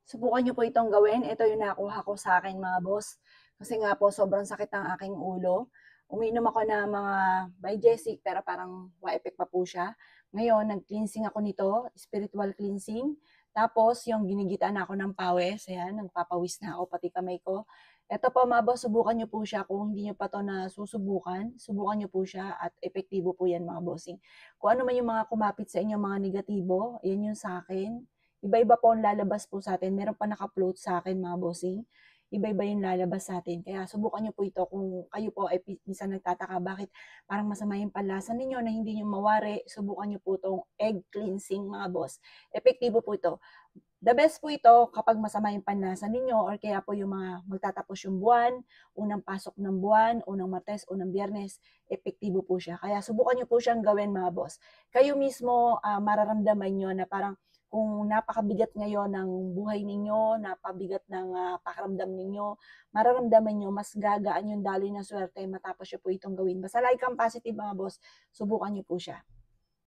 Subukan niyo po itong gawin. Ito yung nakuha ko sa akin mga boss. Kasi nga po sobrang sakit ng aking ulo. Umiinom ako ng mga Biogesic pero parang wa-effect pa po siya. Ngayon, nag-cleansing ako nito, spiritual cleansing. Tapos, yung ginigitan na ako ng pawis, ayan, nagpapawis na ako, pati kamay ko. Ito po mga boss, subukan niyo po siya. Kung hindi niyo pa to nasusubukan, subukan niyo po siya at epektibo po yan mga bossing. Kung ano man yung mga kumapit sa inyo, mga negatibo, yan yung sa akin. Iba-iba po ang lalabas po sa atin. Meron pa naka-float sa akin mga bossing. Iba-iba yung lalabas sa atin. Kaya subukan niyo po ito kung kayo po ay minsan nagtataka bakit parang masama yung panlasa ninyo na hindi niyo mawari. Subukan niyo po itong egg cleansing mga boss. Epektibo po ito. The best po ito kapag masama yung panlasa ninyo or kaya po yung mga magtatapos yung buwan, unang pasok ng buwan, unang Martes, unang Biyernes, epektibo po siya. Kaya subukan niyo po siyang gawin mga boss. Kayo mismo mararamdaman niyo na parang kung napakabigat ngayon ng buhay ninyo, napabigat ng pakiramdam ninyo, mararamdaman niyo mas gagaan yung daloy ng swerte matapos niyo po itong gawin. Basta like ang positive mga boss, subukan niyo po siya.